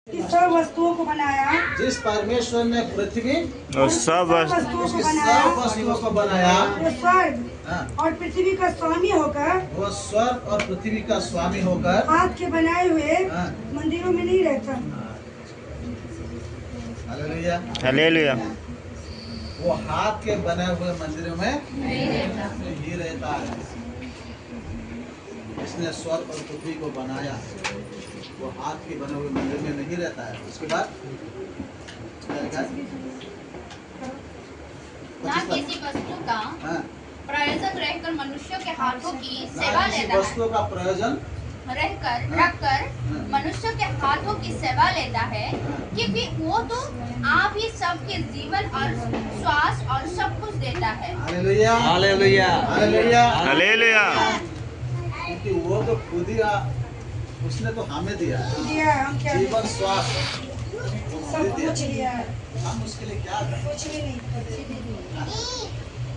सब वस्तुओं को बनाया, जिस परमेश्वर ने पृथ्वी और सब वस्तुओं को बनाया, वो स्वर्ग और पृथ्वी का स्वामी होकर, वो स्वर्ग और पृथ्वी का स्वामी होकर हाथ के बनाए हुए मंदिरों में नहीं रहता। हालेलुया। हालेलुया। वो हाथ के बनाए हुए मंदिरों में नहीं रहता है। इसने स्वर्ग और पृथ्वी को बनाया, वो हाथ के बने हुए मंदिर में नहीं रहता है। उसके बाद ना किसी वस्तु का प्रयोजन रहकर मनुष्यों के हाथों की सेवा लेता है। वस्तुओं का प्रयोजन रखकर मनुष्यों के हाथों की सेवा लेता है, क्योंकि वो तो आप ही सबके जीवन और श्वास और सब कुछ देता है। हालेलुया। हालेलुया। हालेलुया। हालेलुया। क्योंकि वो तो खुद ही उसने तो हमें दिया है, हम क्या जीवन श्वास सब कुछ लिया है, हम उसके लिए क्या करें? कुछ भी नहीं।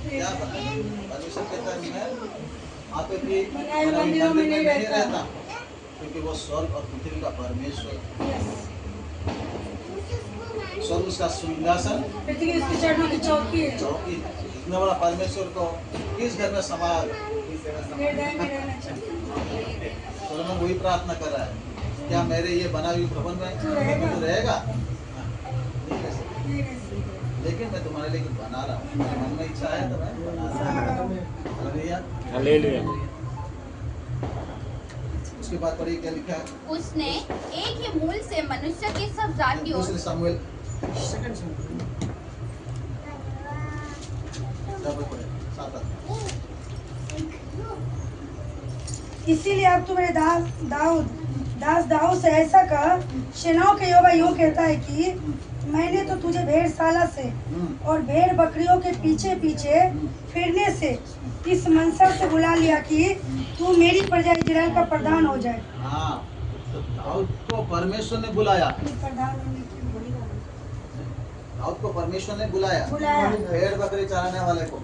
क्या परमेश्वर कहता है मैं आपके मंदिरों में नहीं रहता, क्योंकि वो स्वर्ग और पृथ्वी का परमेश्वर, स्वर्ग उसका सिंहासन, पृथ्वी उसके चरणों की चौकी है। चौकी। इतना बड़ा परमेश्वर को किस घर में संभाल हृदय में रहना चाहिए। सोलोमन वही प्रार्थना कर रहा है, क्या मेरे ये बना हुई भवन में तो रहेगा? लेकिन मैं तुम्हारे लिए कुछ बना रहा हूँ, मेरे मन में इच्छा है तो मैं बना रहा हूँ। हालेलुया। हालेलुया। उसके बाद पढ़िए क्या लिखा है। उसने एक ही मूल से मनुष्य की सब जातियों दूसरे सामुएल इसीलिए अब तुम्हारे दास दाऊद से ऐसा कह, सेनाओं के यहोवा यूं कहता है कि मैंने तो तुझे भेड़शाला से और भेड़ बकरियों के पीछे पीछे फिरने से इस मंशा से बुला लिया कि तू मेरी प्रजा इजराइल का प्रधान हो जाए। हाँ, तो दाऊद को परमेश्वर ने बुलाया, दाऊद को परमेश्वर ने बुलाया भेड़ बकरी चराने वाले को,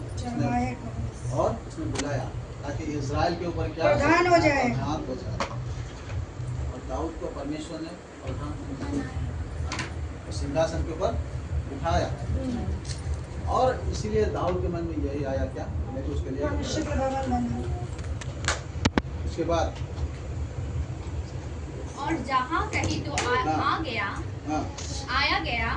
और उसने बुलाया ताकि इजराइल के ऊपर क्या प्रधान हो जाए। और दाऊद को परमेश्वर ने प्रधान सिंहासन के ऊपर उठाया, और इसीलिए दाऊद के मन में यही आया क्या मैं तो उसके लिए। उसके बाद और जहाँ कहीं तो आया गया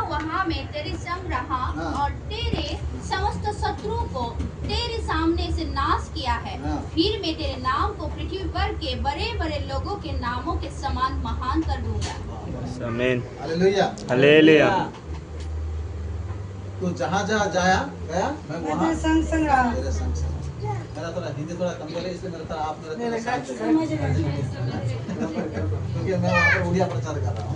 वहाँ में तेरे संग रहा और तेरे समस्त शत्रुओं को तेरे सामने से नाश किया है। फिर मैं तेरे नाम को पृथ्वी पर के बड़े बड़े लोगों के नामों के समान महान कर दूंगा। आमीन। हालेलुया। हालेलुया। तो जहाँ जहाँ गया मैं वहाँ संग रहा। मेरे संग मेरा थोड़ा हिंदी थोड़ा कमजोर है, इसलिए मेरा आप मेरे क्योंकि मैं वहाँ पर उड़िया प्रचार कर रहा हूँ।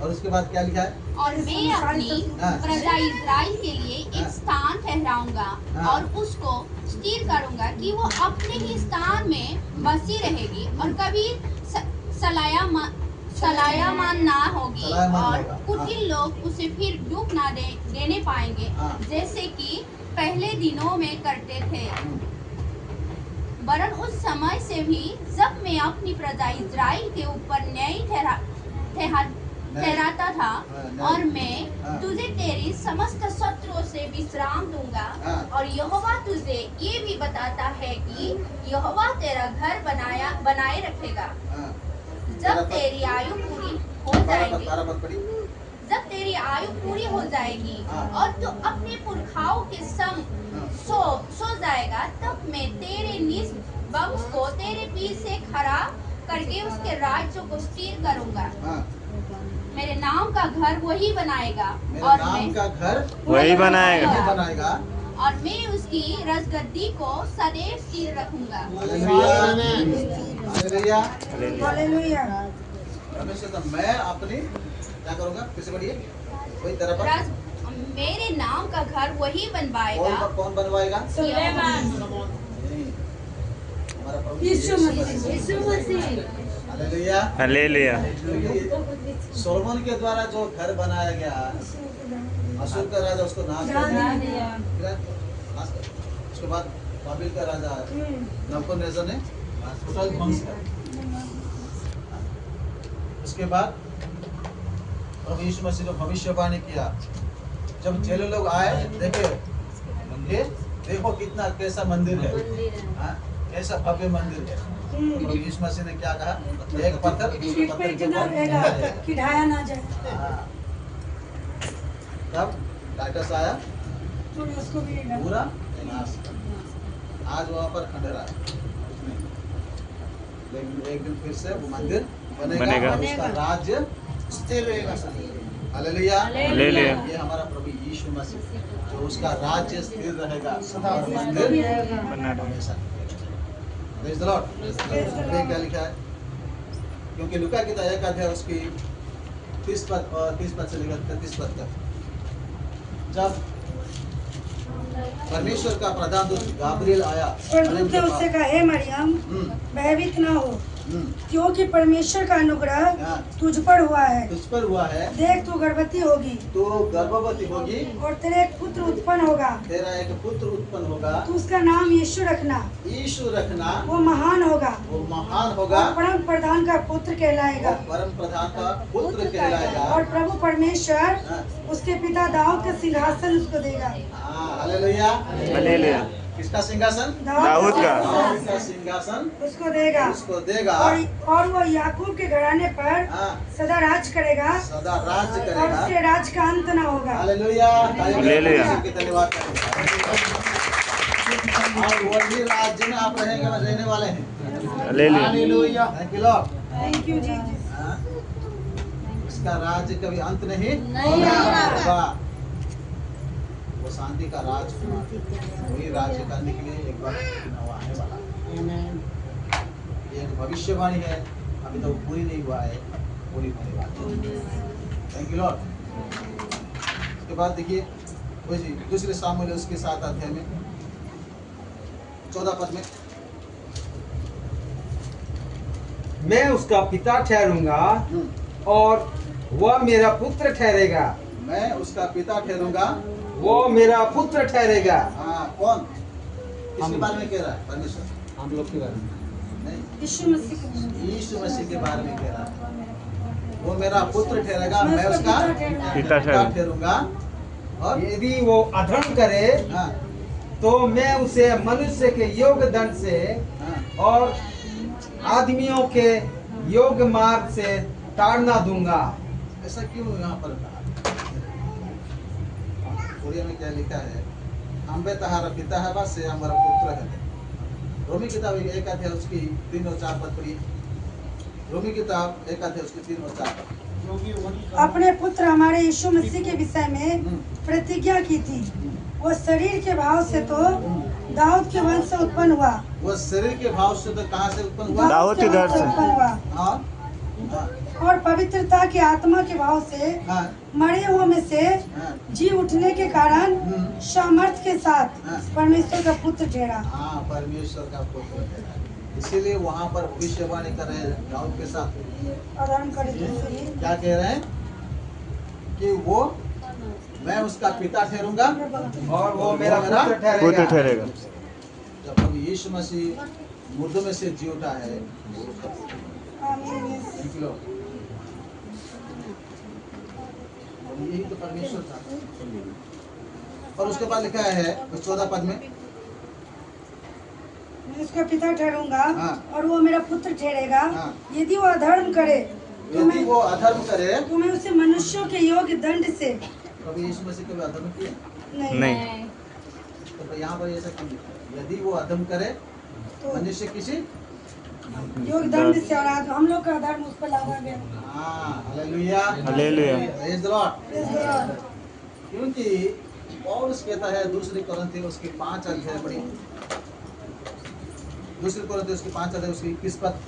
और उसके बाद क्या लिखा है। और मैं अपनी प्रजा इजराइल के लिए एक स्थान ठहराऊंगा और उसको स्थिर करूंगा कि वो अपने ही स्थान में बसी रहेगी और कभी सलायामान ना होगी, और कुटिल लोग उसे फिर दुख ना देने पाएंगे जैसे कि पहले दिनों में करते थे। वरन उस समय से भी जब मैं अपनी प्रजा इजराइल के ऊपर न्याय ठहराता था, और मैं तुझे तेरी समस्त शत्रुओं से विश्राम दूंगा। और यहोवा तुझे ये भी बताता है कि यहोवा तेरा घर बनाए रखेगा। जब तेरी आयु पूरी हो जाएगी और तू अपने पुरखाओं के संग सो जाएगा, तब मैं तेरे निज वंश को तेरे पीछे खड़ा करके उसके राज्य को स्थिर करूंगा। मेरे नाम का घर वही बनाएगा और और मैं उसकी राजगद्दी को सदैव स्थिर रखूंगा। मैं अपनी क्या करूँगा, किसे बढ़िए वही तरह पर मेरे नाम का घर वही बनवाएगा। कौन बनवाएगा? हमारा प्रभु यीशु मसीह। हालेलुया। हालेलुया। सोलोमन के द्वारा जो घर बनाया गया, अशूर का राजा उसको नाश कर दिया, उसके बाद बाबिल का राजा नबूकदनेस्सर ने टोटल ध्वंस कर दिया। उसके बाद प्रभु यीशु मसीह ने भविष्यवाणी किया। जब चेले लोग आए, देखे ये देखो कितना कैसा मंदिर है, हाँ, कैसा भव्य मंदिर है। प्रभु यीशु मसीह ने क्या कहा? एक पत्थर कि ढाया ना जाए। तब टाइटस आया, उसको भी नहीं पूरा नाश कर। आज वहाँ पर खंडहर है, लेकिन एक दिन फिर से वो मंदिर बनेगा और उसका राज्य स्थिर रहेगा। Hallelujah, hallelujah. ये हमारा प्रभु यीशु मसीह, जो उसका राज्य स्थिर रहेगा और मंदिर हमेशा। Praise the Lord. देखिए क्या लिखा है, क्योंकि लूका की दया का अध्याय उसकी 30 पद से लेकर 33 पद तक, जब परमेश्वर का प्रधान दूत गाब्रिएल आया, स्वर्गदूत ने उससे कहा, हे मरियम, भयभीत न हो, क्योंकि परमेश्वर का अनुग्रह तुझ पर हुआ है। तुझ पर हुआ है। देख तू गर्भवती होगी, तो गर्भवती होगी और तेरे एक पुत्र उत्पन्न होगा। तेरा एक पुत्र उत्पन्न होगा। तू उसका नाम यीशु रखना। यीशु रखना। वो महान होगा। वो महान होगा। और परम प्रधान का पुत्र कहलाएगा। परम प्रधान का पुत्र कहलाएगा। और प्रभु परमेश्वर उसके पिता दाऊद का सिंहासन उसको देगा। Hallelujah, hallelujah. किसका सिंहासन? दाऊद का। दाऊद का सिंहासन उसको देगा। उसको देगा। और वो याकूब के घराने पर सदा राज करेगा। सदा राज करेगा। और उसके राज का अंत न होगा। Hallelujah, hallelujah. धन्यवाद और वही राज्य में आप रहेंगे, रहने वाले हैं। Hallelujah. Thank you Lord. Thank you Jesus. इसका राज्य कभी अंत नहीं होगा। वो शांति का राज, वही राज्य करने के लिए एक बार आने वाला। ये एक भविष्यवाणी है, अभी तो पूरी नहीं हुआ है, पूरी होने वाली है। Thank you Lord. उसके बाद देखिए वही दूसरे सामुएल उसके 7 अध्याय में 14 पद में, मैं उसका पिता ठहरूंगा और वह मेरा पुत्र ठहरेगा। मैं उसका पिता ठहरूंगा, वो मेरा पुत्र ठहरेगा। हाँ, कौन? किसके बारे में कह रहा है? परमेश्वर, हम लोग के बारे में नहीं, यीशु मसीह। यीशु मसीह के बारे में कह रहा है। वो मेरा पुत्र ठहरेगा, मैं उसका पिता ठहरूंगा। और यदि वो अधर्म करे हाँ, तो मैं उसे मनुष्य के योग दंड से हाँ, और आदमियों के योग मार्ग से ताड़ना दूंगा। ऐसा क्यों यहाँ पर कहा? उड़िया में क्या लिखा है? अम्बे तहारा पिता है, बस से हमारा पुत्र है। रोमी किताब 1 अध्याय उसकी 3 और 4 पद पढ़िए। रोमी किताब 1 अध्याय उसकी 3 और 4 पद। अपने पुत्र हमारे यीशु मसीह के विषय में प्रतिज्ञा की थी। वो शरीर के भाव से तो दाऊद के वंश से उत्पन्न हुआ। वो शरीर के भाव से तो कहाँ से उत्पन्न हुआ? दाऊद के घर से उत्पन्न हुआ। हाँ, हाँ, और पवित्रता के आत्मा के भाव से हाँ, मरे हुए में से हाँ, जी उठने के कारण सामर्थ के साथ हाँ। परमेश्वर का पुत्र ठहरा। हाँ, परमेश्वर का पुत्र है। इसीलिए वहाँ पर भविष्यवाणी कर रहे हैं दाऊद के साथ। अधर्म करे तो इसलिए क्या कह रहे हैं? कि वो मैं उसका पिता ठहरूंगा और वो मेरा पुत्र पुत्र ठहरेगा। ठहरेगा। जब प्रभु यीशु मसीह मुर्दों में से जी उठा है, आमीन। Thank you, Lord। और यही तो परमेश्वर था। और उसके बाद लिखा है 14 पद में, मैं उसका पिता ठहरूंगा हाँ। और वो मेरा पुत्र ठहरेगा। हाँ। यदि वो अधर्म करे तो यदि वो अधर्म करे, मैं उसे मनुष्यों के योग्य दंड से प्रभु यीशु मसीह कभी अधर्म किया? नहीं। तो यहाँ पर ऐसा क्यों लिखा है? यदि वो अधर्म करे तो मनुष्य किसी, योग्य दंड से, और हम लोग का धर्म उस पर लादा गया। हाँ, hallelujah, hallelujah. Praise the Lord. Praise the Lord। क्योंकि पौलुस कहता है दूसरी कोरिन्थी उसके 5 अध्याय पढ़िए। दूसरी कोरिन्थी उसके 5 अध्याय उसकी 21 पद।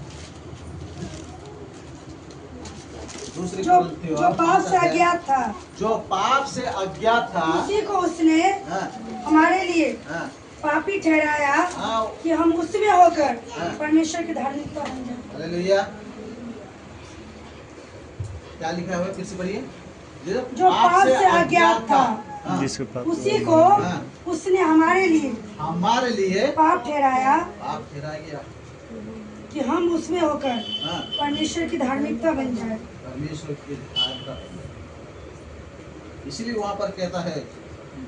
दूसरी जो कोरिन्थी जो पाप से अज्ञात था, जो पाप से अज्ञात था, उसी को उसने हाँ, हमारे लिए हाँ, पापी ठहराया हाँ, कि हम उसमें होकर हाँ। परमेश्वर की धार्मिकता बन जाए। हालेलुया। क्या लिखा हुआ है? फिर से पढ़िए। जो पाप से अज्ञात था, हाँ, जिसके पाप उसी को हाँ। उसने हमारे लिए हमारे लिए पाप ठहराया पाप ठहराया गया। कि हम उसमें होकर हाँ, परमेश्वर की धार्मिकता बन जाए। परमेश्वर की धार्मिकता। इसलिए वहां पर कहता है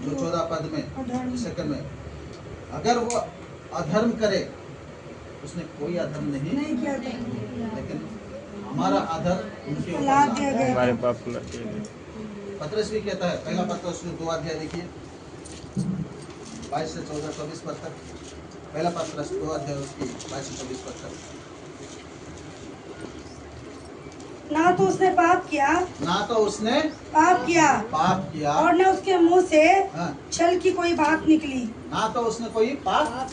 जो 14 पद में सेकंड में, अगर वो अधर्म करे, उसने कोई अधर्म नहीं नहीं किया था, लेकिन हमारा आदर उनके ऊपर ला दिया गया। हमारे बाप को लगे। पत्रस भी कहता है, पहला पत्रस 2 अध्याय देखिए 22 से 14 24 पद तक। पहला पत्रस 2 अध्याय उसकी 22 से 24 पद तक। ना तो उसने पाप किया, ना तो उसने पाप किया और न उसके मुंह से हाँ, छल की कोई बात निकली। ना तो उसने कोई पाप